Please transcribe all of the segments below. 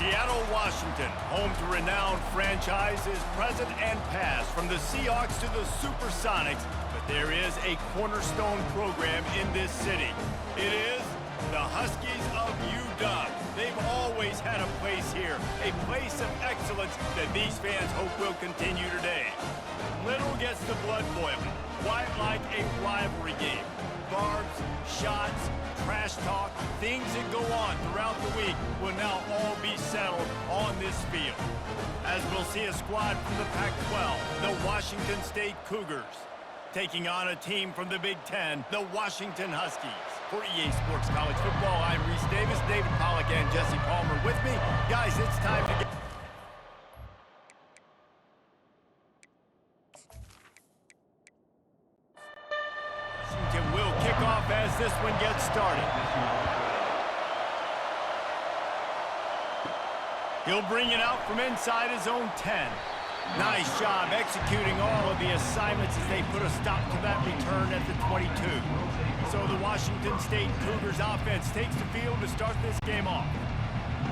Seattle, Washington, home to renowned franchises present and past, from the Seahawks to the Supersonics, but there is a cornerstone program in this city. It is the Huskies of UW. They've always had a place here, a place of excellence that these fans hope will continue today. Little gets the blood boiling, quite like a rivalry game. Barbs, shots, trash talk, things that go on throughout the week will now all be settled on this field. As we'll see a squad from the Pac-12, the Washington State Cougars, taking on a team from the Big Ten, the Washington Huskies. For EA Sports College Football, I'm Reese Davis, David Pollack, and Jesse Palmer with me. Guys, it's time to get... Washington will kick off as this one gets started. He'll bring it out from inside his own 10. Nice job executing all of the assignments as they put a stop to that return at the 22. So the Washington State Cougars offense takes the field to start this game off.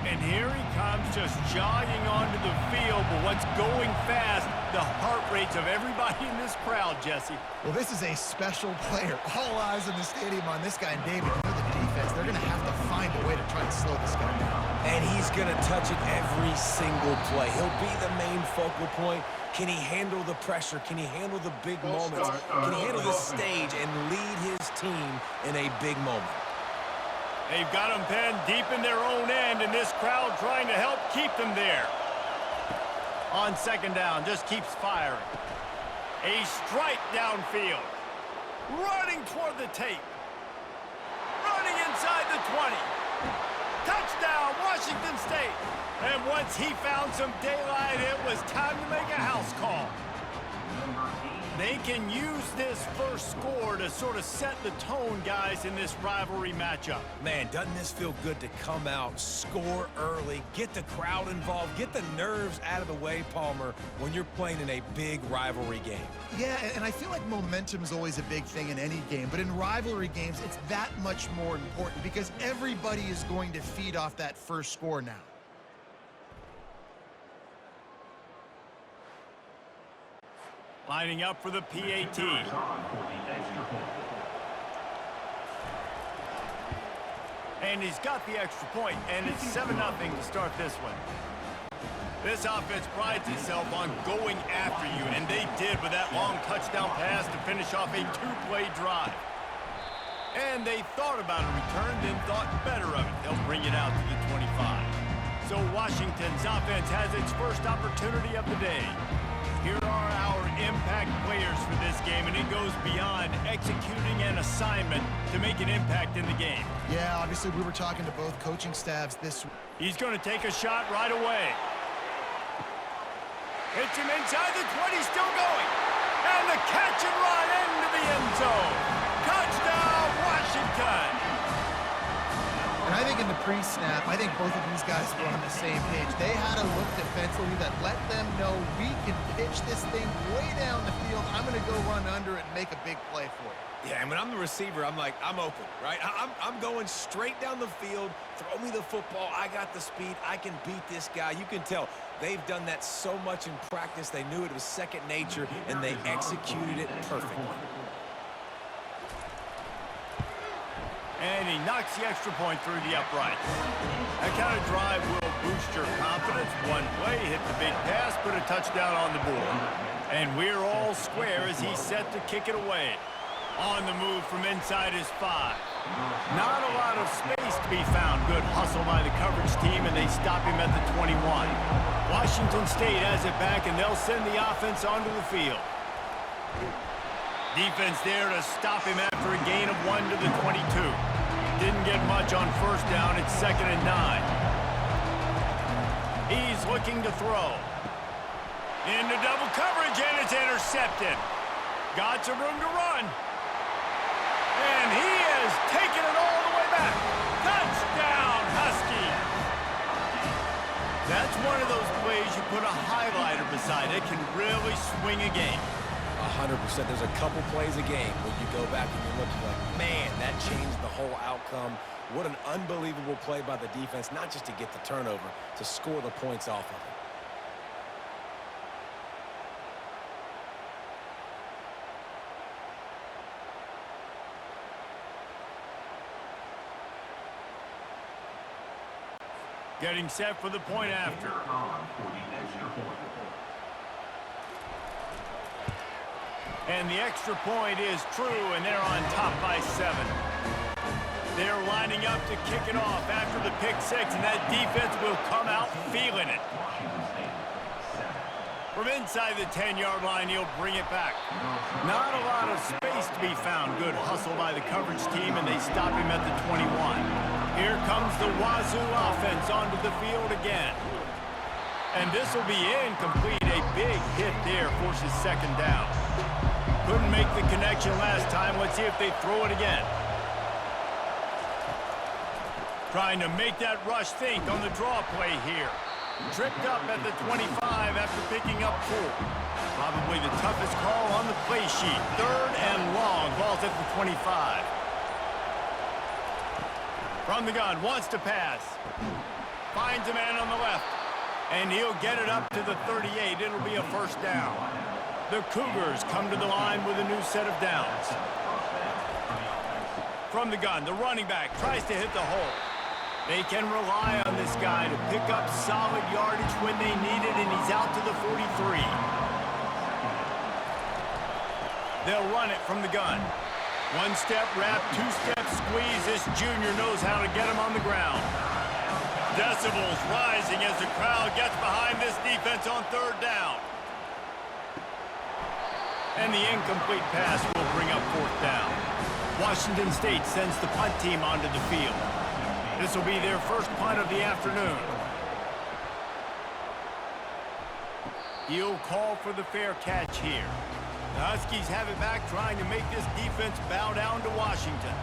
And here he comes, just jogging onto the field, but what's going fast, the heart rates of everybody in this crowd, Jesse. Well, this is a special player. All eyes in the stadium on this guy, and David, for the defense, they're going to have to find a way to try and slow this guy down. And he's going to touch it every single play. He'll be the main focal point. Can he handle the pressure? Can he handle the big moments? Can he handle the stage and lead his team in a big moment? They've got them penned deep in their own end, and this crowd trying to help keep them there. On second down, just keeps firing. A strike downfield. Running toward the tape. Running inside the 20. Touchdown, Washington State. And once he found some daylight, it was time to make a house call. They can use this first score to sort of set the tone, guys, in this rivalry matchup. Man, doesn't this feel good to come out, score early, get the crowd involved, get the nerves out of the way, Palmer, when you're playing in a big rivalry game? Yeah, and I feel like momentum is always a big thing in any game, but in rivalry games, it's that much more important because everybody is going to feed off that first score now. Lining up for the PAT. And he's got the extra point, and it's 7-0 to start this one. This offense prides itself on going after you, and they did with that long touchdown pass to finish off a two-play drive. And they thought about a return, then thought better of it. They'll bring it out to the 25. So Washington's offense has its first opportunity of the day. Here are our impact players for this game, and it goes beyond executing an assignment to make an impact in the game. Yeah, obviously we were talking to both coaching staffs this week. He's going to take a shot right away. Hits him inside the 20, still going. And the catch and run into the end zone. Touchdown, Washington. And I think in the pre-snap, I think both of these guys were on the same page. They had a look defensively that let them know we can pitch this thing way down the field. I'm going to go run under it and make a big play for it. Yeah, and when I'm the receiver, I'm like, I'm open, right? I'm going straight down the field. Throw me the football. I got the speed. I can beat this guy. You can tell they've done that so much in practice. They knew it was second nature, and they executed it perfectly. And he knocks the extra point through the uprights. That kind of drive will boost your confidence. One play, hit the big pass, put a touchdown on the board. And we're all square as he's set to kick it away. On the move from inside his 5. Not a lot of space to be found. Good hustle by the coverage team, and they stop him at the 21. Washington State has it back, and they'll send the offense onto the field. Defense there to stop him after a gain of 1 to the 22. Didn't get much on first down. It's 2nd and 9. He's looking to throw. Into double coverage, and it's intercepted. Got some room to run. And he has taken it all the way back. Touchdown, Huskies. That's one of those plays you put a highlighter beside. It can really swing a game. 100%. There's a couple plays a game where you go back and you look, you're like, man, that changed the whole outcome. What an unbelievable play by the defense, not just to get the turnover, to score the points off of it. Getting set for the point after. And the extra point is true, and they're on top by 7. They're lining up to kick it off after the pick 6, and that defense will come out feeling it. From inside the 10-yard line, he'll bring it back. Not a lot of space to be found. Good hustle by the coverage team, and they stop him at the 21. Here comes the Wazoo offense onto the field again. And this will be incomplete. A big hit there forces second down. Couldn't make the connection last time. Let's see if they throw it again. Trying to make that rush think on the draw play here. Tripped up at the 25 after picking up 4. Probably the toughest call on the play sheet. 3rd and long. Ball's at the 25. From the gun, wants to pass. Finds a man on the left. And he'll get it up to the 38. It'll be a first down. The Cougars come to the line with a new set of downs. From the gun, the running back tries to hit the hole. They can rely on this guy to pick up solid yardage when they need it, and he's out to the 43. They'll run it from the gun. 1-step wrap, 2-step squeeze. This junior knows how to get him on the ground. Decibels rising as the crowd gets behind this defense on 3rd down. And the incomplete pass will bring up 4th down. Washington State sends the punt team onto the field. This will be their first punt of the afternoon. He'll call for the fair catch here. The Huskies have it back, trying to make this defense bow down to Washington.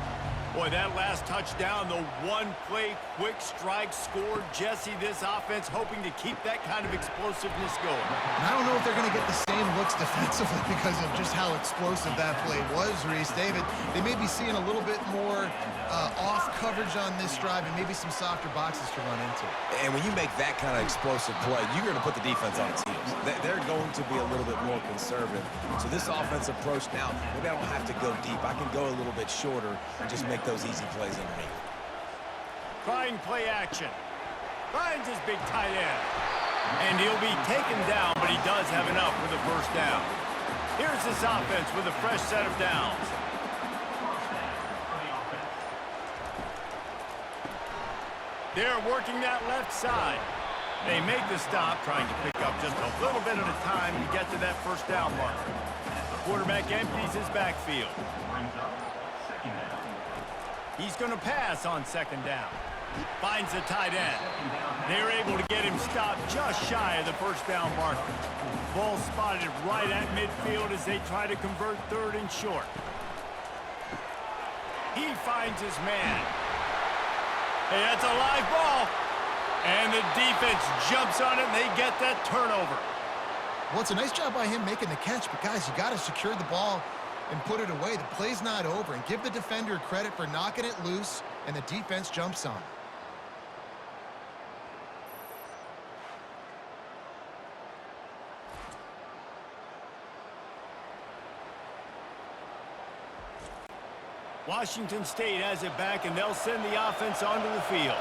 Boy, that last touchdown, the one-play quick strike scored. Jesse, this offense hoping to keep that kind of explosiveness going. And I don't know if they're going to get the same looks defensively because of just how explosive that play was, Reese. David, they may be seeing a little bit more off coverage on this drive and maybe some softer boxes to run into. And when you make that kind of explosive play, you're going to put the defense on its heels. They're going to be a little bit more conservative. So this offense approach now, maybe I don't have to go deep. I can go a little bit shorter and just make those easy plays underneath. Trying play action. Finds his big tight end. And he'll be taken down, but he does have enough for the first down. Here's this offense with a fresh set of downs. They're working that left side. They make the stop, trying to pick up just a little bit at a time to get to that first down marker. Quarterback empties his backfield. He's going to pass on second down. Finds the tight end. They're able to get him stopped just shy of the first down marker. Ball spotted right at midfield as they try to convert 3rd and short. He finds his man. Hey, that's a live ball. And the defense jumps on it, and they get that turnover. Well, it's a nice job by him making the catch, but guys, you got to secure the ball and put it away. The play's not over, and give the defender credit for knocking it loose, and the defense jumps on. Washington State has it back, and they'll send the offense onto the field.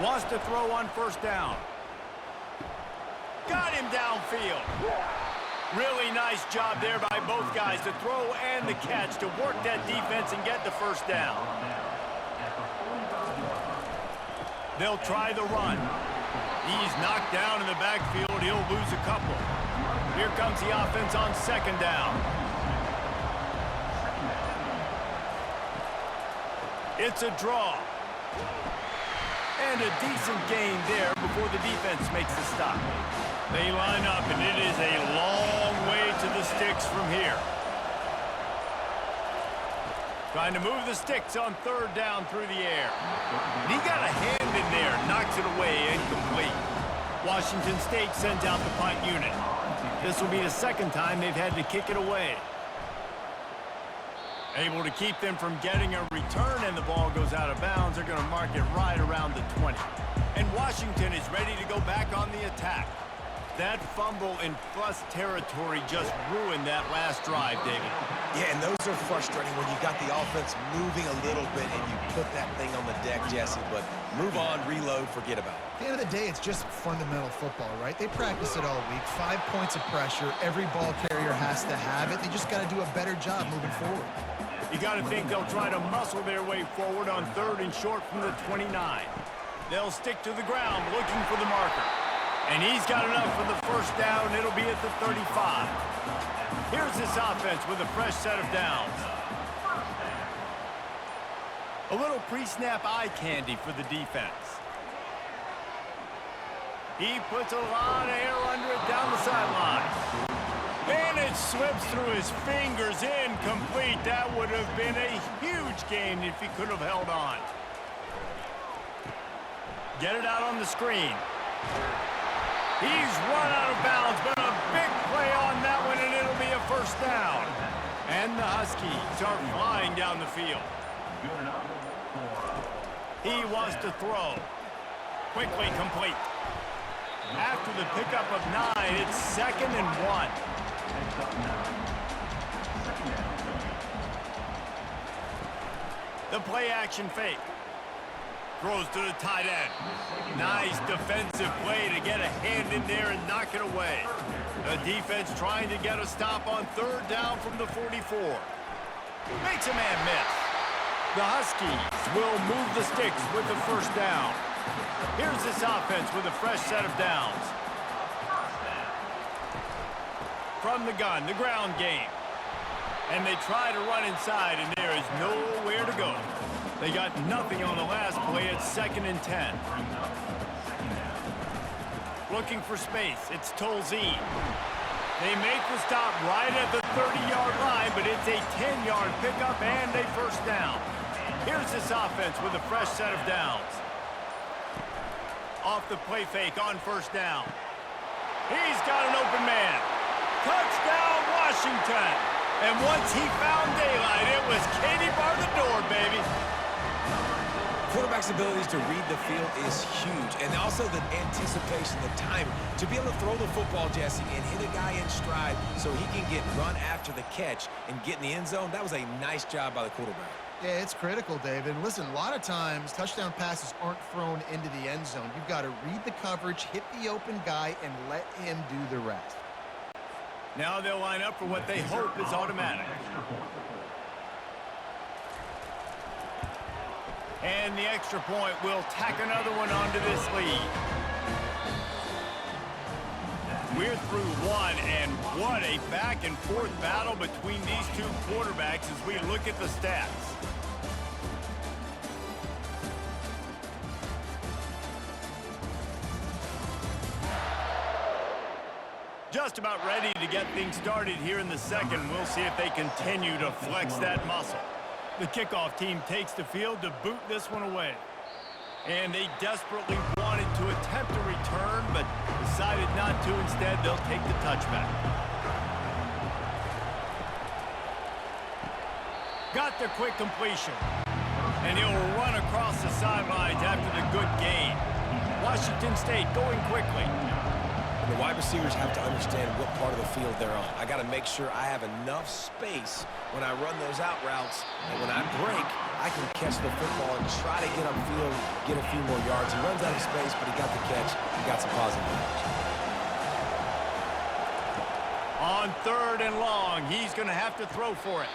Wants to throw on first down. Got him downfield. Really nice job there by both guys to throw and the catch to work that defense and get the first down. They'll try the run. He's knocked down in the backfield. He'll lose a couple. Here comes the offense on second down. It's a draw. And a decent gain there before the defense makes the stop. They line up, and it is a long way to the sticks from here. Trying to move the sticks on 3rd down through the air. And he got a hand in there, knocks it away, incomplete. Washington State sends out the punt unit. This will be the second time they've had to kick it away. Able to keep them from getting a return, and the ball goes out of bounds. They're going to mark it right around the 20. And Washington is ready to go back on the attack. That fumble in plus territory just ruined that last drive, David. Yeah, and those are frustrating when you got the offense moving a little bit and you put that thing on the deck, Jesse. But move on, reload, forget about it. At the end of the day, it's just fundamental football, right? They practice it all week. 5 points of pressure. Every ball carrier has to have it. They just got to do a better job moving forward. You got to think they'll try to muscle their way forward on 3rd and short from the 29. They'll stick to the ground looking for the marker. And he's got enough for the first down. It'll be at the 35. Here's this offense with a fresh set of downs. A little pre-snap eye candy for the defense. He puts a lot of air under it down the sideline. And it slips through his fingers, incomplete. That would have been a huge gain if he could have held on. Get it out on the screen. He's run out of bounds, but a big play on that one, and it'll be a first down. And the Huskies are flying down the field. He wants to throw. Quickly complete. After the pickup of 9, it's 2nd and 1. The play action fake. Throws to the tight end. Nice defensive play to get a hand in there and knock it away. The defense trying to get a stop on 3rd down from the 44. Makes a man miss. The Huskies will move the sticks with the first down. Here's this offense with a fresh set of downs. From the gun, the ground game. And they try to run inside, and there is nowhere to go. They got nothing on the last play at 2nd and 10. Looking for space. It's Tolzien. They make the stop right at the 30-yard line, but it's a 10-yard pickup and a first down. Here's this offense with a fresh set of downs. Off the play fake on first down. He's got an open man. Touchdown, Washington. And once he found daylight, it was Katie bar the door, baby. Quarterback's abilities to read the field is huge, and also the anticipation, the timing. To be able to throw the football, Jesse, and hit a guy in stride so he can get run after the catch and get in the end zone, that was a nice job by the quarterback. Yeah, it's critical, David. Listen, a lot of times touchdown passes aren't thrown into the end zone. You've got to read the coverage, hit the open guy, and let him do the rest. Now they'll line up for what they hope is automatic. And the extra point will tack another one onto this lead. We're through one, and what a back-and-forth battle between these two quarterbacks as we look at the stats. Just about ready to get things started here in the second. We'll see if they continue to flex that muscle. The kickoff team takes the field to boot this one away. And they desperately wanted to attempt a return, but decided not to. Instead, they'll take the touchback. Got the quick completion. And he'll run across the sidelines after the good gain. Washington State going quickly. And the wide receivers have to understand what part of the field they're on. I got to make sure I have enough space when I run those out routes, and when I break, I can catch the football and try to get upfield, get a few more yards. He runs out of space, but he got the catch. He got some positive yards. On 3rd and long, he's going to have to throw for it.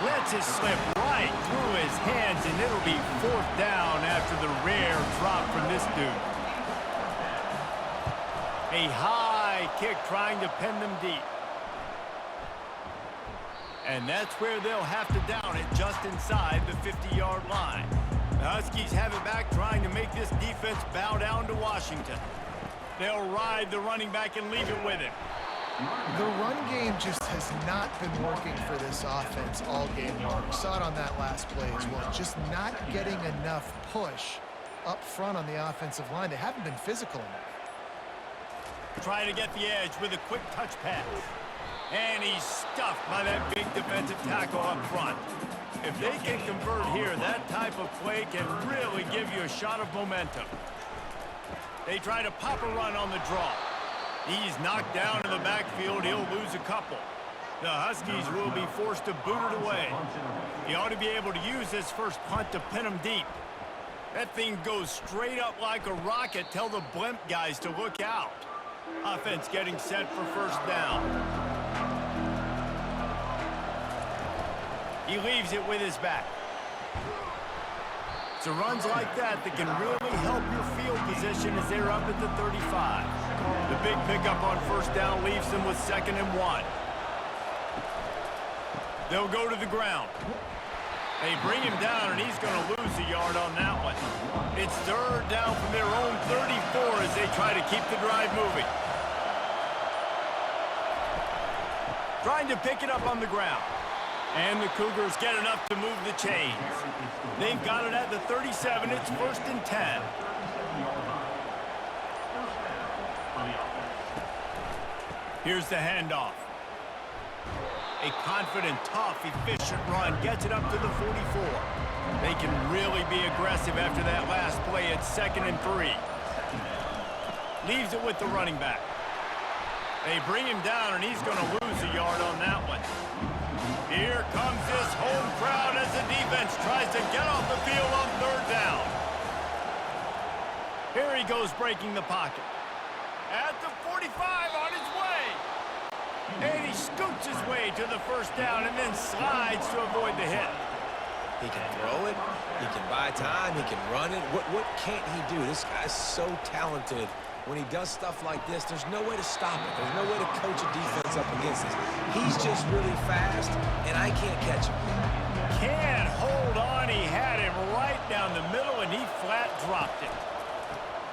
Lets it slip right through his hands, and it'll be 4th down after the rare drop from this dude. A high kick trying to pin them deep. And that's where they'll have to down it just inside the 50-yard line. The Huskies have it back, trying to make this defense bow down to Washington. They'll ride the running back and leave it with him. The run game just has not been working for this offense all game long. We saw it on that last play as well. Just not getting enough push up front on the offensive line. They haven't been physical enough. Trying to get the edge with a quick touch pass. And he's stuffed by that big defensive tackle up front. If they can convert here, that type of play can really give you a shot of momentum. They try to pop a run on the draw. He's knocked down in the backfield. He'll lose a couple. The Huskies will be forced to boot it away. He ought to be able to use this first punt to pin him deep. That thing goes straight up like a rocket. Tell the blimp guys to look out. Offense getting set for first down. He leaves it with his back. So runs like that can really help your field position as they're up at the 35. The big pickup on first down leaves them with 2nd and 1. They'll go to the ground. They bring him down, and he's going to lose a yard on that one. It's 3rd down from their own 34 as they try to keep the drive moving. Trying to pick it up on the ground. And the Cougars get enough to move the chains. They've got it at the 37. It's 1st and 10. Here's the handoff. A confident, tough, efficient run gets it up to the 44. They can really be aggressive after that last play. It's 2nd and 3. Leaves it with the running back. They bring him down, and he's going to lose a yard on that one. Here comes this home crowd as the defense tries to get off the field on 3rd down. Here he goes breaking the pocket. At the 45 on his way. And he scoots his way to the first down and then slides to avoid the hit. He can throw it. He can buy time. He can run it. What can't he do? This guy's so talented. When he does stuff like this, there's no way to stop it. There's no way to coach a defense up against this. He's just really fast, and I can't catch him. Can't hold on. He had him right down the middle, and he flat dropped it.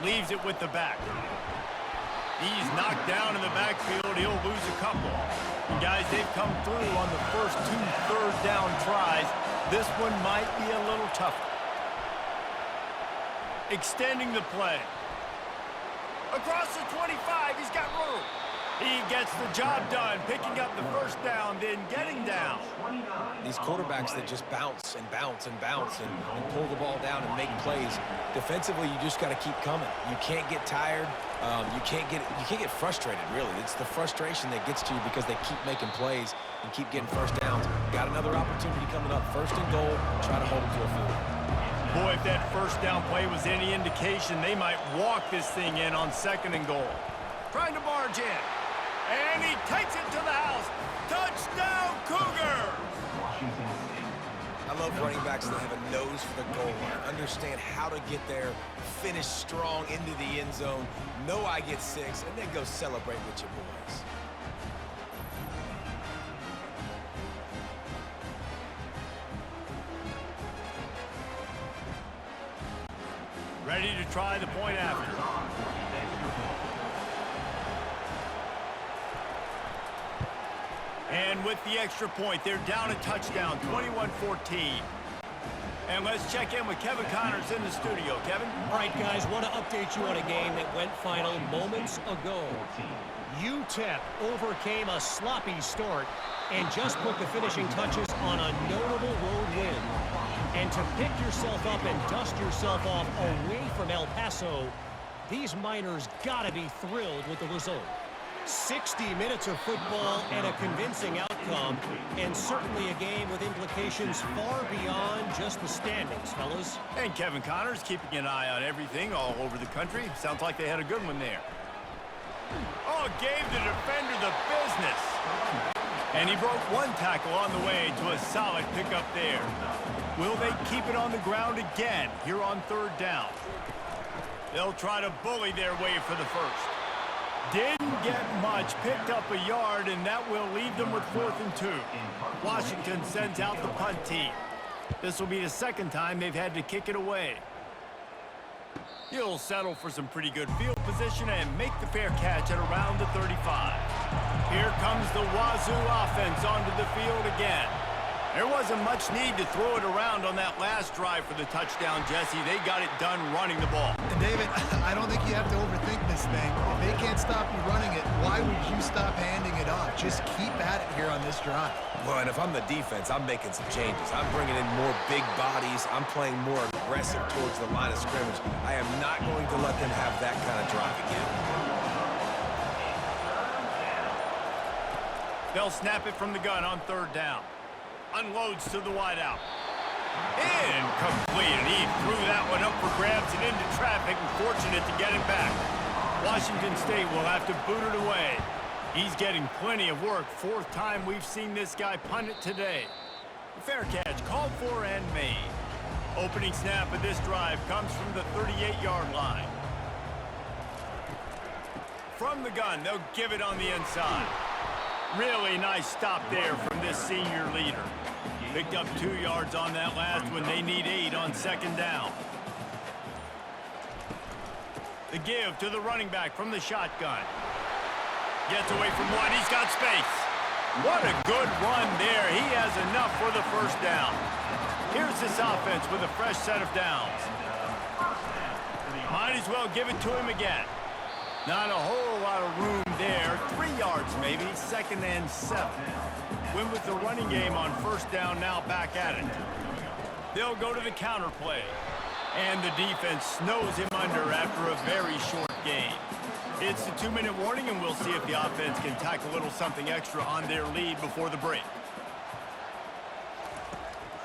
Leaves it with the back. He's knocked down in the backfield. He'll lose a couple. And guys, they've come through on the first 2 third down tries. This one might be a little tougher. Extending the play. Across the 25, he's got room. He gets the job done, picking up the first down, then getting down. These quarterbacks that just bounce and bounce and bounce and pull the ball down and make plays. Defensively, you just got to keep coming. You can't get tired. You can't get frustrated, really. It's the frustration that gets to you because they keep making plays and keep getting first downs. Got another opportunity coming up. 1st and goal. Try to hold them to a field. Boy, if that first down play was any indication, they might walk this thing in on 2nd and goal. Trying to barge in. And he takes it to the house. Touchdown, Cougars! I love running backs that have a nose for the goal line, understand how to get there, finish strong into the end zone, know I get 6, and then go celebrate with your boys. Ready to try the point after. And with the extra point, they're down a touchdown, 21-14. And let's check in with Kevin Connors in the studio. Kevin? All right, guys, want to update you on a game that went final moments ago. UTEP overcame a sloppy start and just put the finishing touches on a notable road win. And to pick yourself up and dust yourself off away from El Paso, these Miners got to be thrilled with the result. 60 minutes of football and a convincing outcome, and certainly a game with implications far beyond just the standings, fellas. And Kevin Connors keeping an eye on everything all over the country. Sounds like they had a good one there. Oh, gave the defender the business. And he broke one tackle on the way to a solid pickup there. Will they keep it on the ground again here on 3rd down? They'll try to bully their way for the first. Didn't get much, picked up a yard, and that will leave them with 4th and 2. Washington sends out the punt team. This will be the 2nd time they've had to kick it away. He'll settle for some pretty good field position and make the fair catch at around the 35. Here comes the Wazoo offense onto the field again. There wasn't much need to throw it around on that last drive for the touchdown, Jesse. They got it done running the ball. And David, I don't think you have to overthink this thing. If they can't stop you running it, why would you stop handing it off? Just keep at it here on this drive. Well, and if I'm the defense, I'm making some changes. I'm bringing in more big bodies. I'm playing more aggressive towards the line of scrimmage. I am not going to let them have that kind of drive again. They'll snap it from the gun on 3rd down. Unloads to the wideout. Incomplete, and he threw that one up for grabs and into traffic, and fortunate to get it back. Washington State will have to boot it away. He's getting plenty of work. 4th time we've seen this guy punt it today. Fair catch, called for and made. Opening snap of this drive comes from the 38-yard line. From the gun, they'll give it on the inside. Really nice stop there from this senior leader. Picked up 2 yards on that last one. They need 8 on 2nd down. The give to the running back from the shotgun. Gets away from one. He's got space. What a good run there. He has enough for the 1st down. Here's this offense with a fresh set of downs. Might as well give it to him again. Not a whole lot of room there. 3 yards maybe. 2nd and 7. Win with the running game on 1st down, now back at it. They'll go to the counter play. And the defense snows him under after a very short game. It's the 2-minute warning, and we'll see if the offense can tack a little something extra on their lead before the break.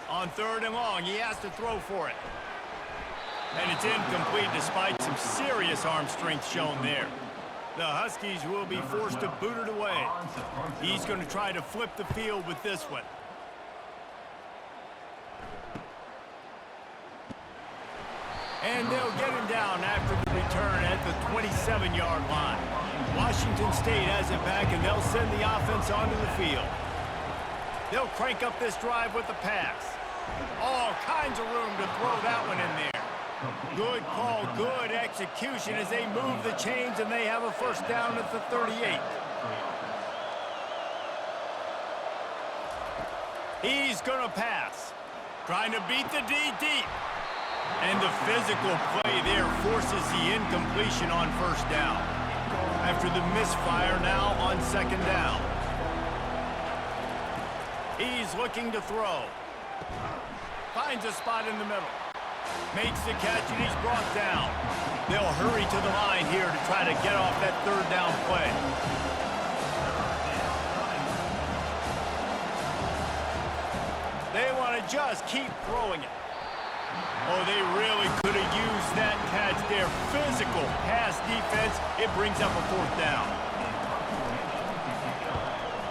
On 3rd and long, he has to throw for it. And it's incomplete despite some serious arm strength shown there. The Huskies will be forced to boot it away. He's going to try to flip the field with this one. And they'll get him down after the return at the 27-yard line. Washington State has it back, and they'll send the offense onto the field. They'll crank up this drive with the pass. All kinds of room to throw that one in there. Good call, good execution as they move the chains, and they have a 1st down at the 38. He's going to pass. Trying to beat the D deep. And the physical play there forces the incompletion on 1st down. After the misfire, now on 2nd down. He's looking to throw. Finds a spot in the middle. Makes the catch, and he's brought down. They'll hurry to the line here to try to get off that 3rd down play. They want to just keep throwing it. Oh, they really could have used that catch there. Physical pass defense. It brings up a 4th down.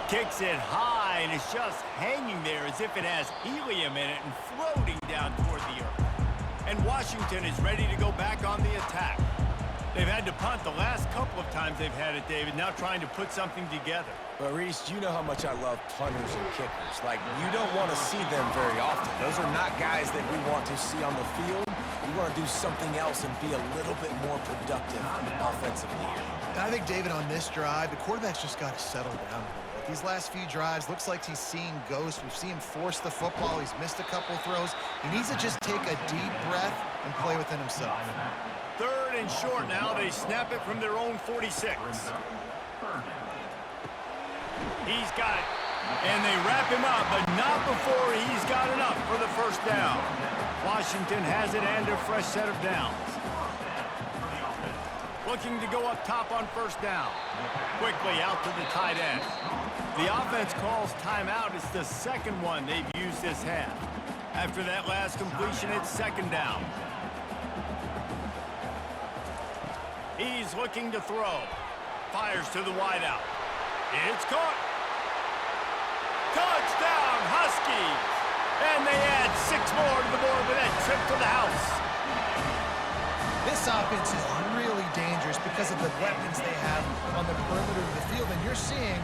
Kicks it high, and it's just hanging there as if it has helium in it and floating down toward the earth. And Washington is ready to go back on the attack. They've had to punt the last couple of times they've had it, David, now trying to put something together. But, Reese, you know how much I love punters and kickers. Like, you don't want to see them very often. Those are not guys that we want to see on the field. We want to do something else and be a little bit more productive offensively here. I think, David, on this drive, the quarterback's just got to settle down a little bit. These last few drives, looks like he's seeing ghosts. We've seen him force the football. He's missed a couple throws. He needs to just take a deep breath and play within himself. 3rd and short now. They snap it from their own 46. He's got it. And they wrap him up, but not before he's got enough for the 1st down. Washington has it and a fresh set of downs. Looking to go up top on 1st down. Quickly out to the tight end. The offense calls timeout. It's the 2nd one they've used this half. After that last completion, it's 2nd down. He's looking to throw. Fires to the wideout. It's caught. Touchdown, Huskies! And they add 6 more to the board with that trip to the house. This offense is really dangerous because of the weapons they have on the perimeter of the field. And you're seeing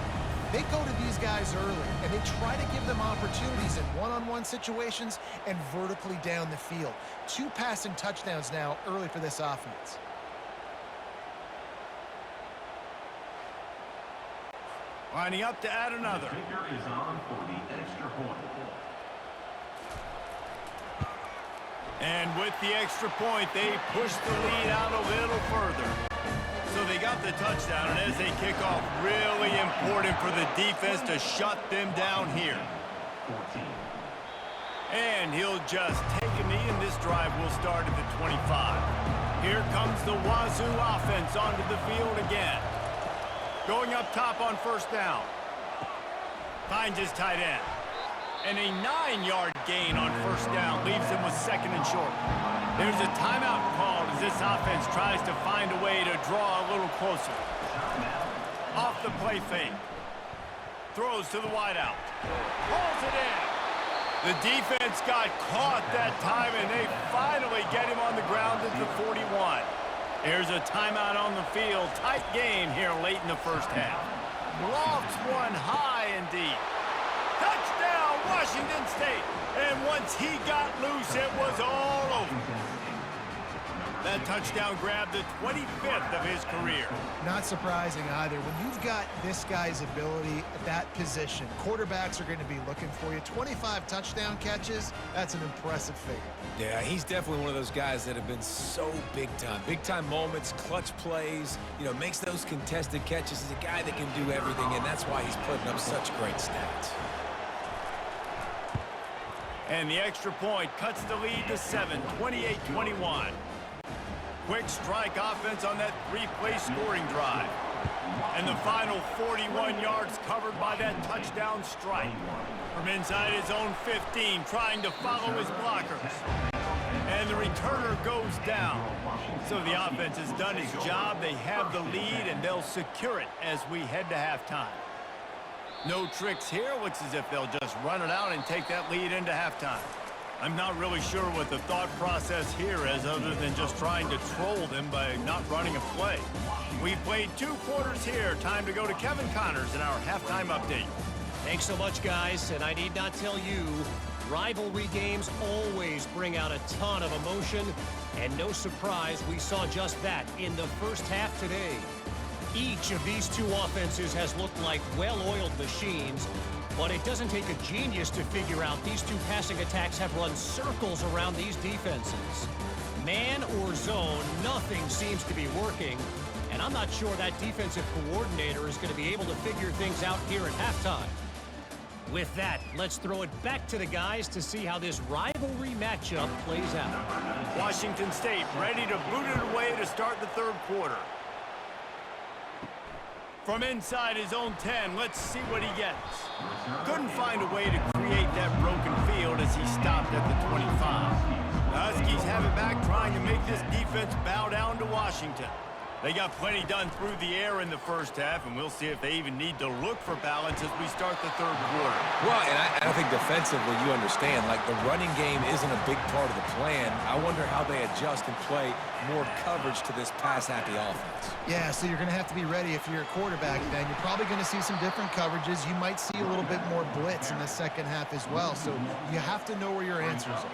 they go to these guys early, and they try to give them opportunities in one-on-one situations and vertically down the field. 2 passing touchdowns now early for this offense. Lining up to add another. And with the extra point, they push the lead out a little further. So they got the touchdown, and as they kick off, really important for the defense to shut them down here. And he'll just take a knee, and this drive will start at the 25. Here comes the Wazoo offense onto the field again. Going up top on first down. Finds his tight end. And a 9-yard gain on first down leaves him with second and short. There's a timeout called as this offense tries to find a way to draw a little closer. Off the play fake. Throws to the wideout. Pulls it in. The defense got caught that time, and they finally get him on the ground at the 41. There's a timeout on the field. Tight game here late in the first half. Lofts one high and deep. Touchdown, Washington State. And once he got loose, it was all over. That touchdown grabbed the 25th of his career. Not surprising either. When you've got this guy's ability at that position, quarterbacks are going to be looking for you. 25 touchdown catches, that's an impressive figure. Yeah, he's definitely one of those guys that have been so big time. Big time moments, clutch plays, makes those contested catches. He's a guy that can do everything, and that's why he's putting up such great stats. And the extra point cuts the lead to 7, 28-21. Quick strike offense on that 3-play scoring drive. And the final 41 yards covered by that touchdown strike. From inside his own 15, trying to follow his blockers. And the returner goes down. So the offense has done its job. They have the lead, and they'll secure it as we head to halftime. No tricks here. Looks as if they'll just run it out and take that lead into halftime. I'm not really sure what the thought process here is other than just trying to troll them by not running a play. We've played 2 quarters here. Time to go to Kevin Connors in our halftime update. Thanks so much, guys, and I need not tell you, rivalry games always bring out a ton of emotion, and no surprise we saw just that in the first half today. Each of these 2 offenses has looked like well-oiled machines, but it doesn't take a genius to figure out these 2 passing attacks have run circles around these defenses. Man or zone, nothing seems to be working, and I'm not sure that defensive coordinator is going to be able to figure things out here at halftime. With that, let's throw it back to the guys to see how this rivalry matchup plays out. Washington State ready to boot it away to start the 3rd quarter. From inside his own 10, let's see what he gets. Couldn't find a way to create that broken field as he stopped at the 25. The Huskies have it back, trying to make this defense bow down to Washington. They got plenty done through the air in the first half, and we'll see if they even need to look for balance as we start the 3rd quarter. Well, and I think defensively, you understand, like the running game isn't a big part of the plan. I wonder how they adjust and play more coverage to this pass-happy offense. Yeah, so you're going to have to be ready if you're a quarterback then. You're probably going to see some different coverages. You might see a little bit more blitz in the second half as well, so you have to know where your answers are.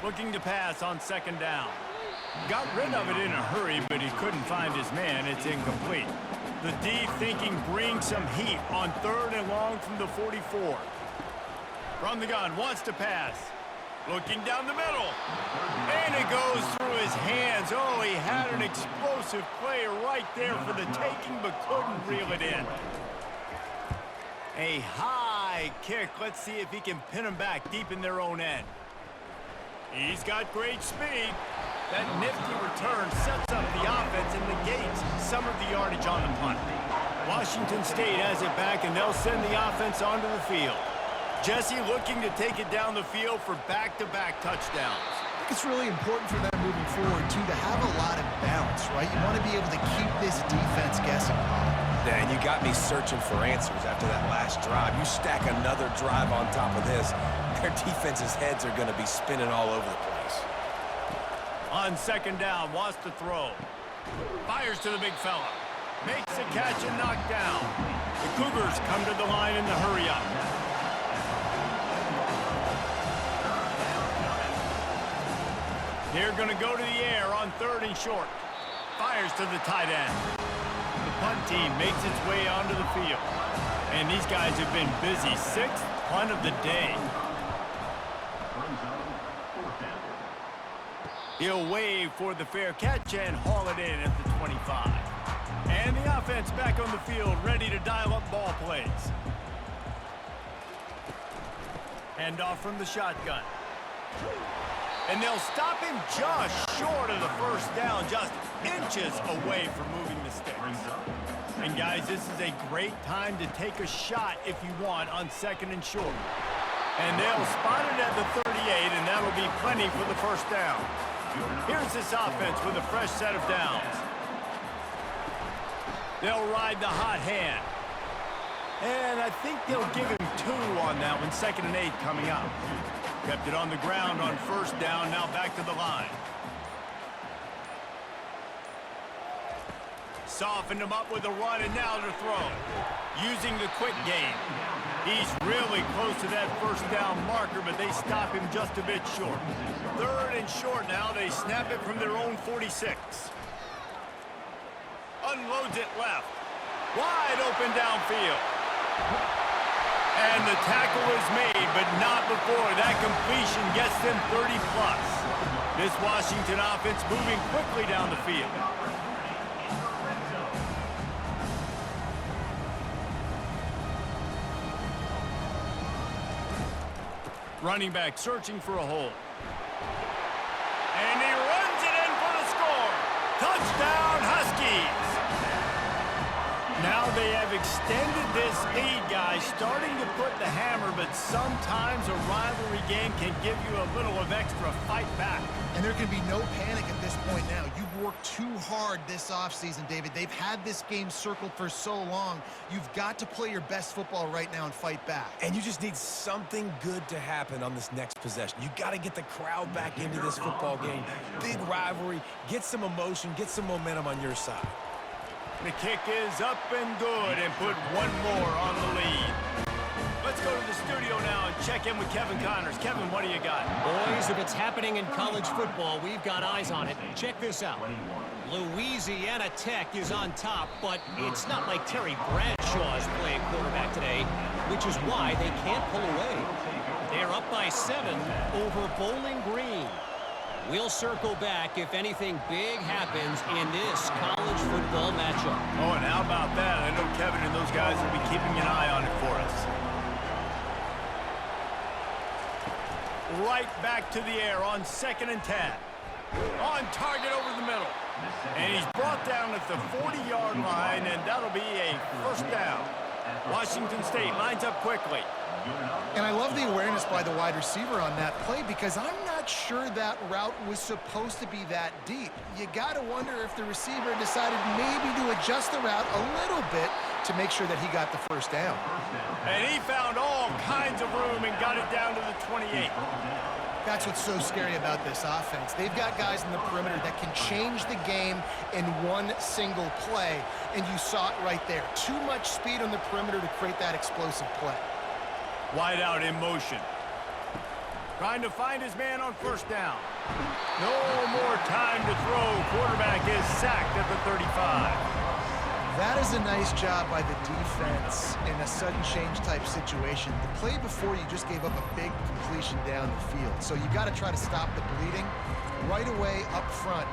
Looking to pass on 2nd down. Got rid of it in a hurry, but he couldn't find his man. It's incomplete. The D thinking bring some heat on 3rd and long from the 44. From the gun, wants to pass. Looking down the middle. And it goes through his hands. Oh, he had an explosive play right there for the taking, but couldn't reel it in. A high kick. Let's see if he can pin him back deep in their own end. He's got great speed. That nifty return sets up the offense and negates some of the yardage on the punt. Washington State has it back, and they'll send the offense onto the field. Jesse looking to take it down the field for back-to-back touchdowns. I think it's really important for them moving forward, too, to have a lot of balance, right? You want to be able to keep this defense guessing. And you got me searching for answers after that last drive. You stack another drive on top of this, their defense's heads are going to be spinning all over the place. On 2nd down, wants to throw. Fires to the big fella. Makes a catch and knocked down. The Cougars come to the line in the hurry-up. They're going to go to the air on 3rd and short. Fires to the tight end. The punt team makes its way onto the field. And these guys have been busy. 6th punt of the day. He'll wave for the fair catch and haul it in at the 25. And the offense back on the field, ready to dial up ball plays. Handoff from the shotgun. And they'll stop him just short of the first down, just inches away from moving the sticks. And guys, this is a great time to take a shot if you want on 2nd and short. And they'll spot it at the 38, and that'll be plenty for the first down. Here's this offense with a fresh set of downs. They'll ride the hot hand. And I think they'll give him 2 on that one, 2nd and 8 coming up. Kept it on the ground on first down, now back to the line. Softened him up with a run, and now to throw. Using the quick game. He's really close to that first down marker, but they stop him just a bit short. 3rd and short now. They snap it from their own 46. Unloads it left. Wide open downfield. And the tackle is made, but not before that completion gets them 30+. This Washington offense moving quickly down the field. Running back searching for a hole. And he runs it in for the score. Touchdown, Huskies. Now they have extended this lead, guys, starting to put the hammer, but sometimes a rivalry game can give you a little of extra fight back. And there can be no panic at this point now. You've worked too hard this offseason, David. They've had this game circled for so long. You've got to play your best football right now and fight back. And you just need something good to happen on this next possession. You got to get the crowd back into this football game. Big rivalry. Get some emotion. Get some momentum on your side. The kick is up and good, and put one more on the lead. Let's go to the studio now and check in with Kevin Connors. Kevin, what do you got? Boys, if it's happening in college football, we've got eyes on it. Check this out. Louisiana Tech is on top, but it's not like Terry Bradshaw's playing quarterback today, which is why they can't pull away. They're up by 7 over Bowling Green. We'll circle back if anything big happens in this college football matchup. Oh, and how about that? I know Kevin and those guys will be keeping an eye on it for us. Right back to the air on 2nd and 10. On target over the middle. And he's brought down at the 40-yard line, and that'll be a first down. Washington State lines up quickly. And I love the awareness by the wide receiver on that play because I'm not sure that route was supposed to be that deep. You got to wonder if the receiver decided maybe to adjust the route a little bit to make sure that he got the first down. And he found all kinds of room and got it down to the 28. That's what's so scary about this offense. They've got guys in the perimeter that can change the game in one single play, and you saw it right there. Too much speed on the perimeter to create that explosive play. Wide out in motion. Trying to find his man on first down. No more time to throw. Quarterback is sacked at the 35. That is a nice job by the defense in a sudden change type situation. The play before you just gave up a big completion down the field. So you got to try to stop the bleeding right away up front.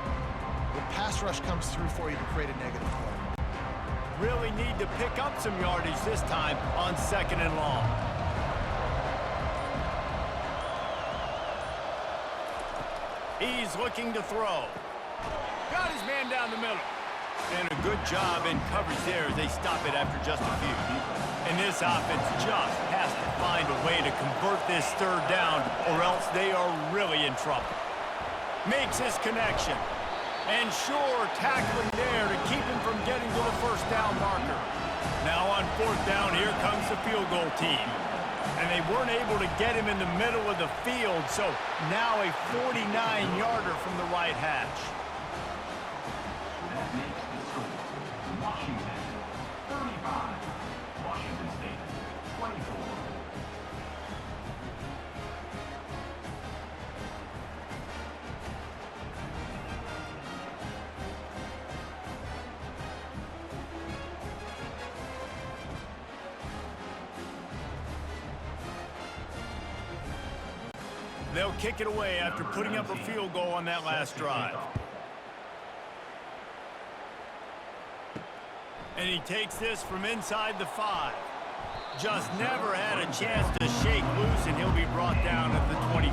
The pass rush comes through for you to create a negative play. Really need to pick up some yardage this time on 2nd and long. He's looking to throw. Got his man down the middle. And a good job in coverage there as they stop it after just a few. And this offense just has to find a way to convert this 3rd down or else they are really in trouble. Makes his connection. And sure, tackling there to keep him from getting to the first down marker. Now on 4th down, here comes the field goal team. And they weren't able to get him in the middle of the field, so now a 49-yarder from the right hash. That makes the score Washington 35, Washington State 24. They'll kick it away after putting up a field goal on that last drive. And he takes this from inside the 5. Just never had a chance to shake loose, and he'll be brought down at the 24.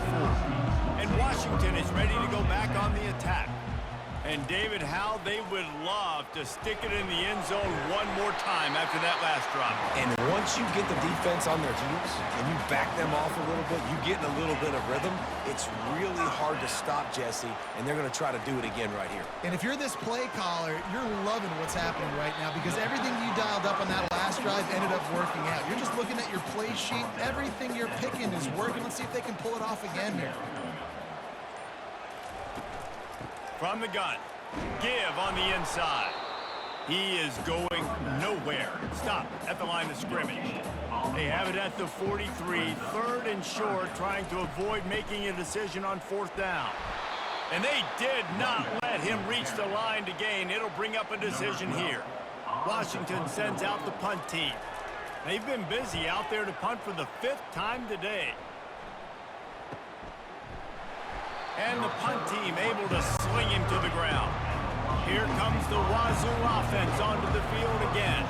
And Washington is ready to go back on the attack. And David, how they would love to stick it in the end zone one more time after that last drive. And once you get the defense on their heels and you back them off a little bit, you get in a little bit of rhythm, it's really hard to stop, Jesse, and they're going to try to do it again right here. And if you're this play caller, you're loving what's happening right now because everything you dialed up on that last drive ended up working out. You're just looking at your play sheet. Everything you're picking is working. Let's see if they can pull it off again here. From the gun, give on the inside. He is going nowhere. Stop at the line of scrimmage. They have it at the 43, third and short, trying to avoid making a decision on 4th down. And they did not let him reach the line to gain. It'll bring up a decision here. Washington sends out the punt team. They've been busy out there to punt for the 5th time today. And the punt team able to sling him to the ground. Here comes the Wazoo offense onto the field again.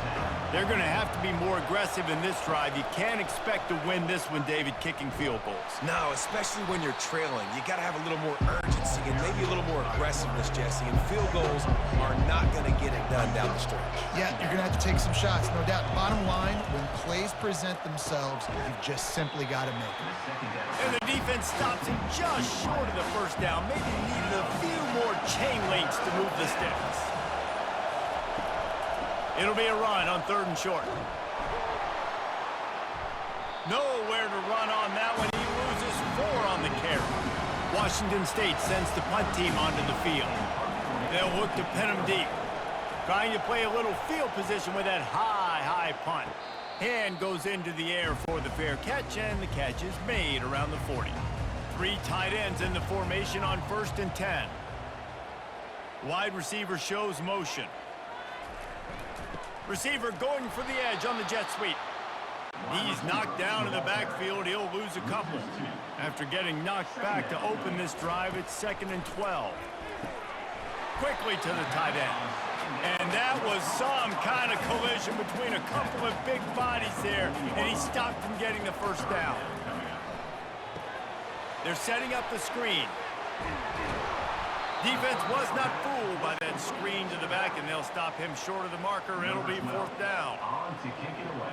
They're going to have to be more aggressive in this drive. You can't expect to win this one, David, kicking field goals. No, especially when you're trailing. You got to have a little more urgency and maybe a little more aggressiveness, Jesse. And field goals are not going to get it done down the stretch. Yeah, you're going to have to take some shots, no doubt. Bottom line, when plays present themselves, you've just simply got to make them. And the defense stops him just short of the 1st down. Maybe needed a few more chain links to move the sticks. It'll be a run on 3rd and short. Nowhere to run on that one. He loses 4 on the carry. Washington State sends the punt team onto the field. They'll look to pin him deep. Trying to play a little field position with that high punt. Hand goes into the air for the fair catch, and the catch is made around the 40. 3 tight ends in the formation on 1st and 10. Wide receiver shows motion. Receiver going for the edge on the jet sweep. He's knocked down in the backfield. He'll lose a couple. After getting knocked back to open this drive, it's 2nd and 12. Quickly to the tight end. And that was some kind of collision between a couple of big bodies there, and he stopped from getting the 1st down. They're setting up the screen. Defense was not fooled by that screen to the back, and they'll stop him short of the marker. It'll be 4th down. On to kick it away.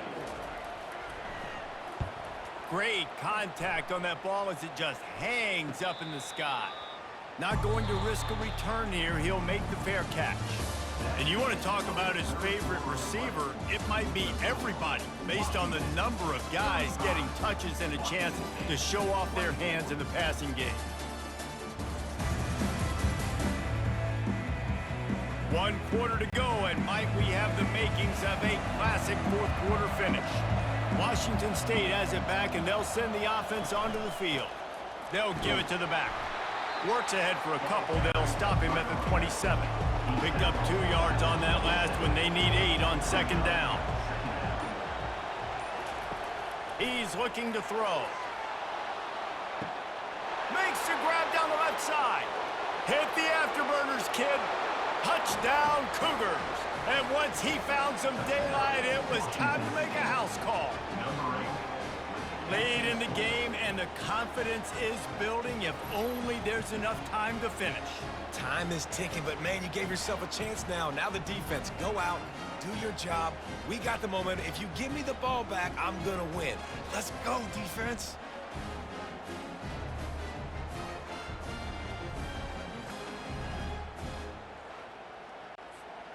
Great contact on that ball as it just hangs up in the sky. Not going to risk a return here. He'll make the fair catch. And you want to talk about his favorite receiver, it might be everybody based on the number of guys getting touches and a chance to show off their hands in the passing game. 1 quarter to go, and might we have the makings of a classic 4th quarter finish. Washington State has it back, and they'll send the offense onto the field. They'll give it to the back. Works ahead for a couple. They'll stop him at the 27. Picked up 2 yards on that last one. They need 8 on 2nd down. He's looking to throw. Makes the grab down the left side. Hit the afterburners, kid. Touchdown, Cougars. And once he found some daylight, it was time to make a house call. Late in the game, and the confidence is building if only there's enough time to finish. Time is ticking, but man, you gave yourself a chance now. Now the defense, go out, do your job. We got the momentum. If you give me the ball back, I'm going to win. Let's go, defense.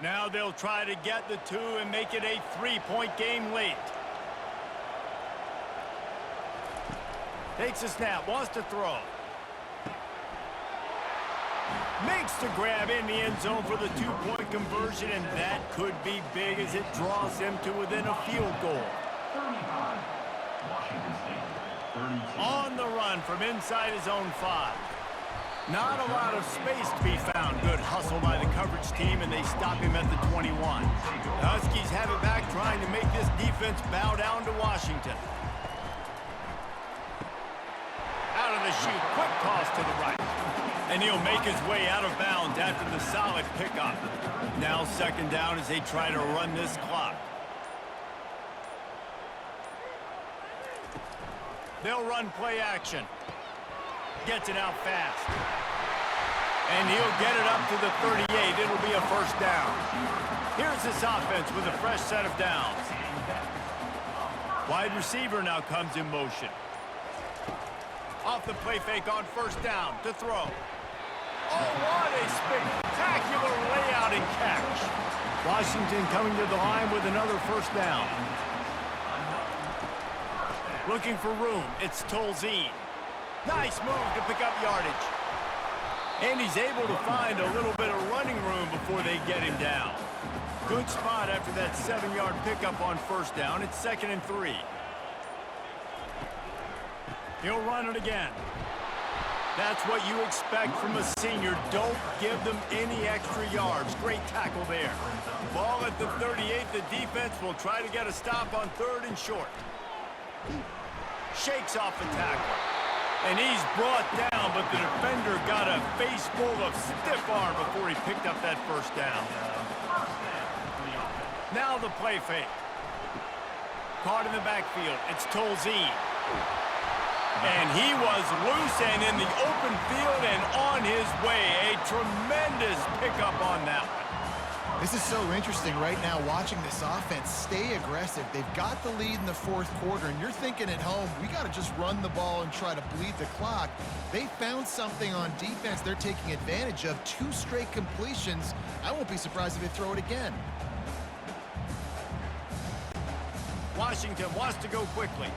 Now they'll try to get the 2 and make it a 3-point game late. Takes a snap, wants to throw. Makes the grab in the end zone for the 2-point conversion, and that could be big as it draws him to within a field goal. 35. Washington State. 32. On the run from inside his own 5. Not a lot of space to be found. Good hustle by the coverage team, and they stop him at the 21. The Huskies have it back, trying to make this defense bow down to Washington. Out of to shoot. Quick toss to the right. And he'll make his way out of bounds after the solid pickup. Now second down as they try to run this clock. They'll run play action. Gets it out fast. And he'll get it up to the 38. It'll be a first down. Here's this offense with a fresh set of downs. Wide receiver now comes in motion. Off the play fake on first down to throw. Oh, what a spectacular layout and catch. Washington coming to the line with another first down. Looking for room. It's Tolzien. Nice move to pick up yardage. And he's able to find a little bit of running room before they get him down. Good spot after that 7-yard pickup on first down. It's 2nd and 3. He'll run it again. That's what you expect from a senior. Don't give them any extra yards. Great tackle there. Ball at the 38. The defense will try to get a stop on 3rd and short. Shakes off the tackle. And he's brought down, but the defender got a face full of stiff arm before he picked up that first down. Now the play fake. Caught in the backfield. It's Tolzien. And he was loose and in the open field and on his way. A tremendous pickup on that one. This is so interesting right now watching this offense stay aggressive. They've got the lead in the 4th quarter, and you're thinking at home, we got to just run the ball and try to bleed the clock. They found something on defense they're taking advantage of. 2 straight completions. I won't be surprised if they throw it again. Washington wants to go quickly.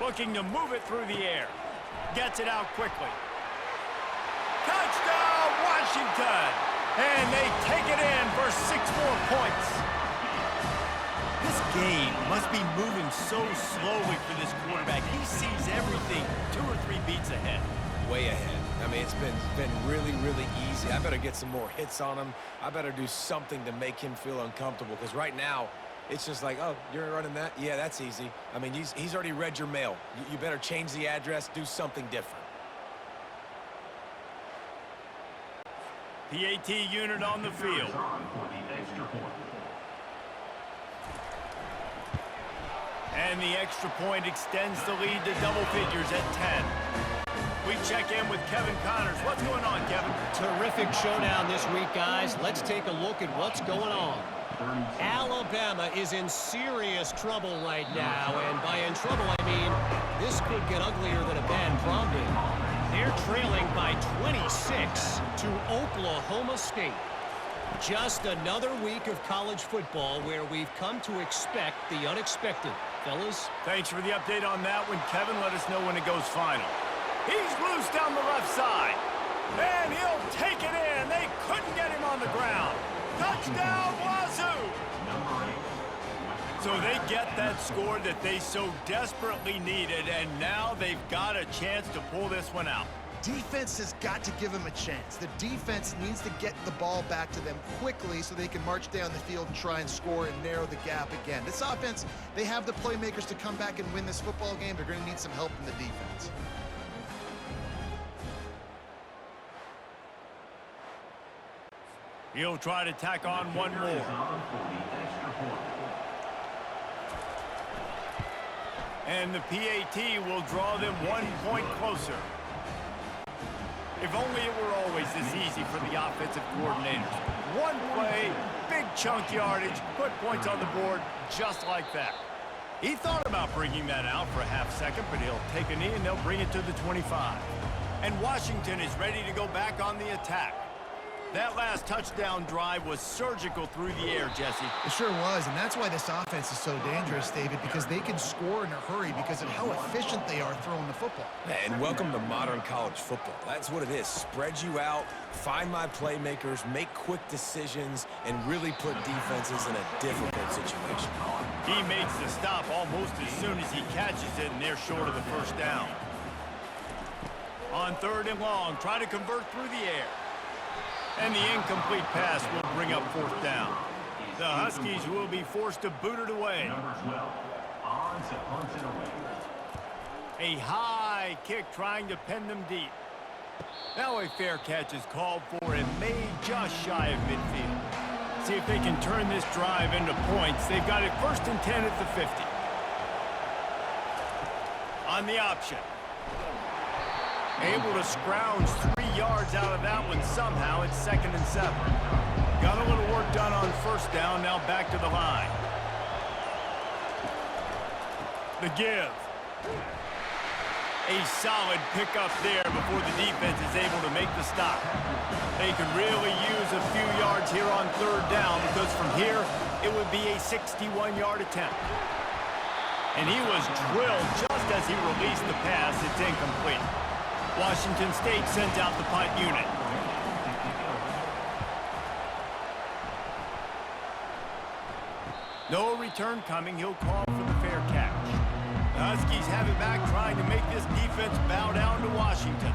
Looking to move it through the air. Gets it out quickly. Touchdown, Washington! And they take it in for 6 more points. This game must be moving so slowly for this quarterback. He sees everything 2 or 3 beats ahead. Way ahead. I mean, it's been really, really easy. I better get some more hits on him. I better do something to make him feel uncomfortable, because right now, it's just like, oh, you're running that? Yeah, that's easy. I mean, he's already read your mail. You better change the address, do something different. PAT unit on the field. And the extra point extends the lead to double figures at 10. We check in with Kevin Connors. What's going on, Kevin? Terrific showdown this week, guys. Let's take a look at what's going on. Alabama is in serious trouble right now, and by in trouble, I mean this could get uglier than a bad prom date. They're trailing by 26 to Oklahoma State. Just another week of college football where we've come to expect the unexpected. Fellas? Thanks for the update on that one, Kevin. Let us know when it goes final. He's loose down the left side. And he'll take it in. They couldn't get him on the ground. Touchdown, Wazoo! So they get that score that they so desperately needed, and now they've got a chance to pull this one out. Defense has got to give them a chance. The defense needs to get the ball back to them quickly so they can march down the field and try and score and narrow the gap again. This offense, they have the playmakers to come back and win this football game. They're going to need some help from the defense. He'll try to tack on one more. And the PAT will draw them 1 point closer. If only it were always this easy for the offensive coordinators. One play, big chunk yardage, put points on the board just like that. He thought about bringing that out for a half second, but he'll take a knee and they'll bring it to the 25. And Washington is ready to go back on the attack. That last touchdown drive was surgical through the air, Jesse. It sure was, and that's why this offense is so dangerous, David, because they can score in a hurry because of how efficient they are throwing the football. And welcome to modern college football. That's what it is. Spread you out, find my playmakers, make quick decisions, and really put defenses in a difficult situation. He makes the stop almost as soon as he catches it, and they're short of the first down. On 3rd and long, try to convert through the air. And the incomplete pass will bring up 4th down. The Huskies will be forced to boot it away. Number 12, on to punt it away. A high kick trying to pin them deep. Now a fair catch is called for and made just shy of midfield. See if they can turn this drive into points. They've got it 1st and 10 at the 50. On the option. Able to scrounge 3 yards out of that one somehow. It's 2nd and 7. Got a little work done on 1st down. Now back to the line. The give. A solid pickup there before the defense is able to make the stop. They could really use a few yards here on 3rd down because from here, it would be a 61-yard attempt. And he was drilled just as he released the pass. It's incomplete. Washington State sends out the punt unit. No return coming. He'll call for the fair catch. The Huskies have it back, trying to make this defense bow down to Washington.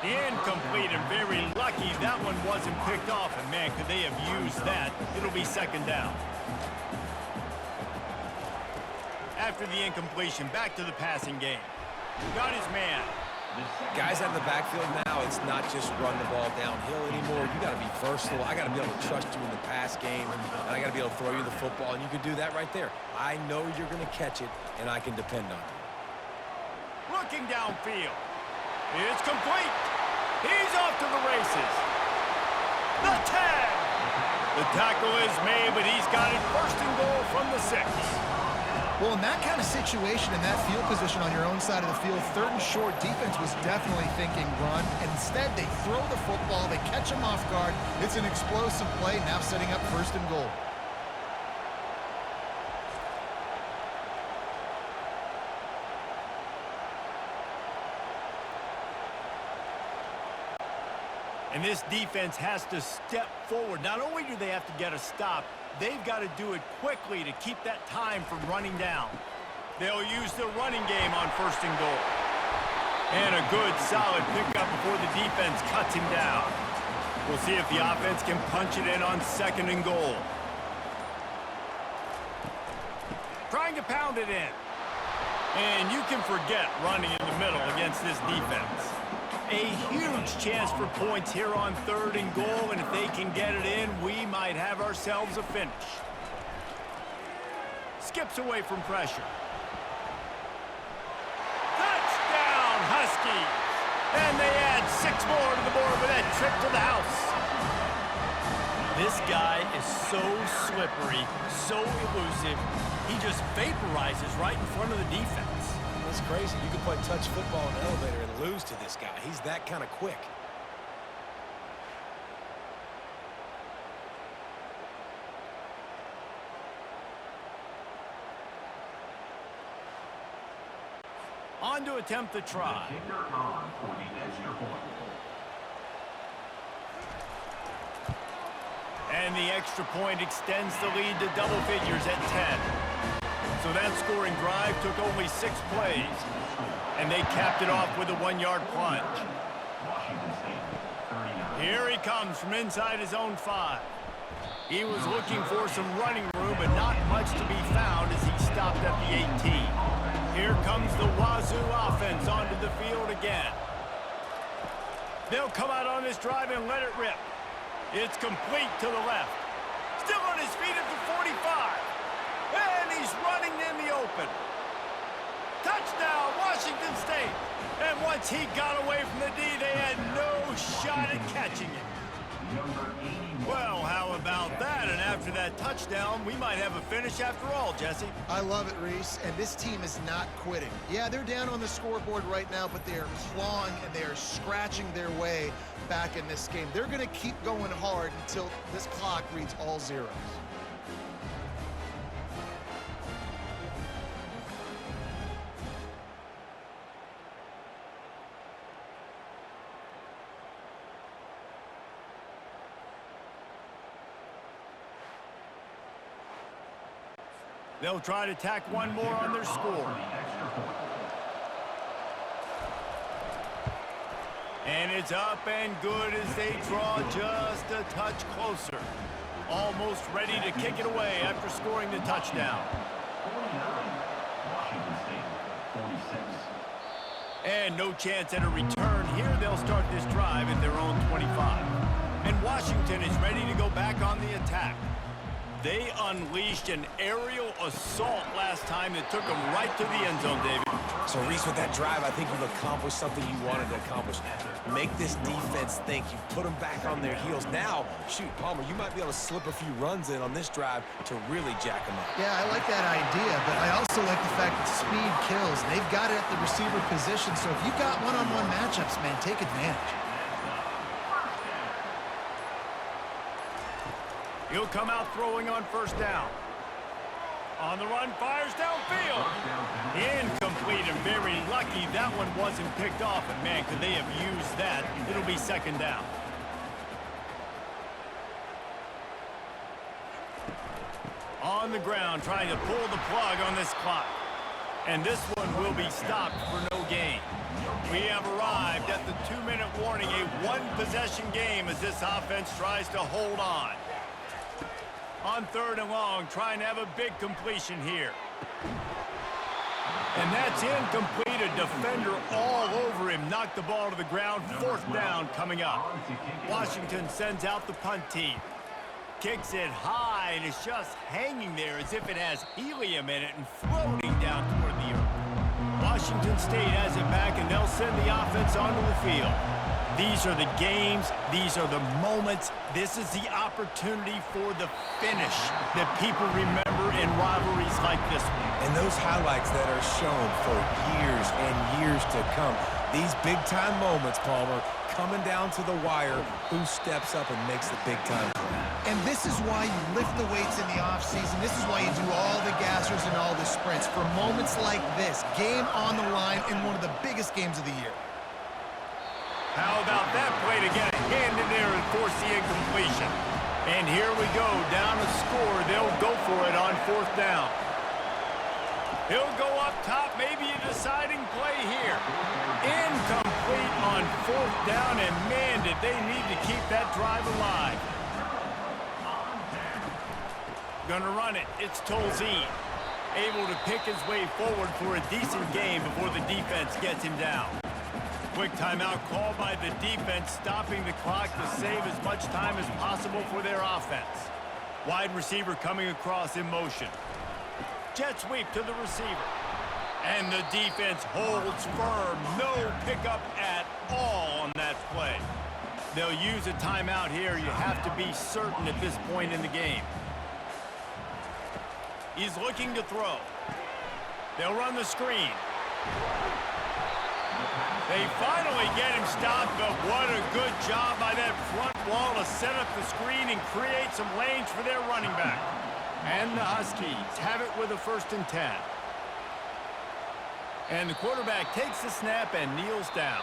Incomplete, and very lucky that one wasn't picked off. And man, could they have used that. It'll be 2nd down. After the incompletion, back to the passing game. Got his man. Guys out of the backfield now, it's not just run the ball downhill anymore. You got to be versatile. I got to be able to trust you in the pass game, and I got to be able to throw you the football, and you can do that right there. I know you're going to catch it, and I can depend on it. Looking downfield. It's complete. He's off to the races. The tag. The tackle is made, but he's got it 1st and goal from the 6. Well, in that kind of situation, in that field position on your own side of the field, 3rd and short, defense was definitely thinking run. And instead, they throw the football, they catch him off guard. It's an explosive play, now setting up 1st and goal. And this defense has to step forward. Not only do they have to get a stop, they've got to do it quickly to keep that time from running down. They'll use the running game on 1st and goal. And a good, solid pickup before the defense cuts him down. We'll see if the offense can punch it in on 2nd and goal. Trying to pound it in. And you can forget running in the middle against this defense. A huge chance for points here on 3rd and goal, and if they can get it in, we might have ourselves a finish. Skips away from pressure. Touchdown, Huskies! And they add 6 more to the board with that trip to the house. This guy is so slippery, so elusive, he just vaporizes right in front of the defense. That's crazy. You can play touch football in an elevator and lose to this guy. He's that kind of quick. On to attempt the try. Kicker on for the extra point. And the extra point extends the lead to double figures at 10. So that scoring drive took only 6 plays. And they capped it off with a 1-yard plunge. Here he comes from inside his own 5. He was looking for some running room, but not much to be found as he stopped at the 18. Here comes the Wazoo offense onto the field again. They'll come out on this drive and let it rip. It's complete to the left. Still on his feet at the 45. And he's running in the open. Touchdown, Washington State. And once he got away from the D, they had no shot at catching him. Well, how about that? And after that touchdown, we might have a finish after all, Jesse. I love it, Reese, and this team is not quitting. Yeah, they're down on the scoreboard right now, but they are clawing and they are scratching their way back in this game. They're going to keep going hard until this clock reads all zeros. They'll try to tack one more on their score. And it's up and good as they draw just a touch closer. Almost ready to kick it away after scoring the touchdown. 49, Washington State, 46. And no chance at a return here. They'll start this drive at their own 25. And Washington is ready to go back on the attack. They unleashed an aerial assault last time that took them right to the end zone, David. So, Reese, with that drive, I think you've accomplished something you wanted to accomplish. Make this defense think. You've put them back on their heels. Now, shoot, Palmer, you might be able to slip a few runs in on this drive to really jack them up. Yeah, I like that idea, but I also like the fact that speed kills. They've got it at the receiver position, so if you've got one-on-one matchups, man, take advantage. He'll come out throwing on first down. On the run, fires downfield. Incomplete and very lucky that one wasn't picked off. And, man, could they have used that? It'll be second down. On the ground, trying to pull the plug on this clock. And this one will be stopped for no gain. We have arrived at the 2-minute warning, a one-possession game as this offense tries to hold on. On third and long, trying to have a big completion here. And that's incomplete. A defender all over him. Knocked the ball to the ground. Fourth down coming up. Washington sends out the punt team. Kicks it high, and it's just hanging there as if it has helium in it and floating down toward the earth. Washington State has it back, and they'll send the offense onto the field. These are the games. These are the moments. This is the opportunity for the finish that people remember in rivalries like this one. And those highlights that are shown for years and years to come. These big-time moments, Palmer, coming down to the wire. Who steps up and makes the big-time play? And this is why you lift the weights in the offseason. This is why you do all the gassers and all the sprints. For moments like this, game on the line in one of the biggest games of the year. How about that play to get a hand in there and force the incompletion? And here we go, down a score. They'll go for it on fourth down. He'll go up top, maybe a deciding play here. Incomplete on fourth down, and man, did they need to keep that drive alive. Gonna run it. It's Tolzien. Able to pick his way forward for a decent game before the defense gets him down. Quick timeout called by the defense, stopping the clock to save as much time as possible for their offense. Wide receiver coming across in motion. Jet sweep to the receiver. And the defense holds firm. No pickup at all on that play. They'll use a timeout here. You have to be certain at this point in the game. He's looking to throw. They'll run the screen. They finally get him stopped, but what a good job by that front wall to set up the screen and create some lanes for their running back. And the Huskies have it with a 1st and 10. And the quarterback takes the snap and kneels down.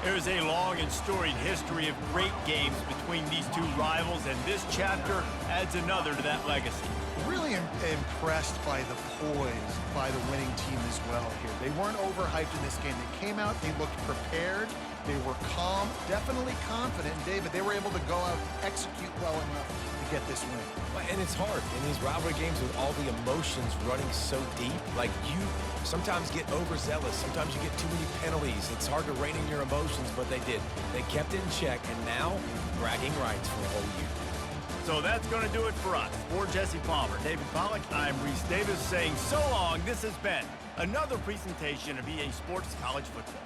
There's a long and storied history of great games between these two rivals, and this chapter adds another to that legacy. Really impressed by the poise by the winning team as well here. They weren't overhyped in this game. They came out, they looked prepared, they were calm, definitely confident. And David, they were able to go out and execute well enough to get this win. And it's hard in these rivalry games with all the emotions running so deep. Like, you sometimes get overzealous. Sometimes you get too many penalties. It's hard to rein in your emotions, but they did. They kept it in check, and now bragging rights for a whole year. So that's going to do it for us. For Jesse Palmer, David Pollack, I'm Reese Davis saying so long. This has been another presentation of EA Sports College Football.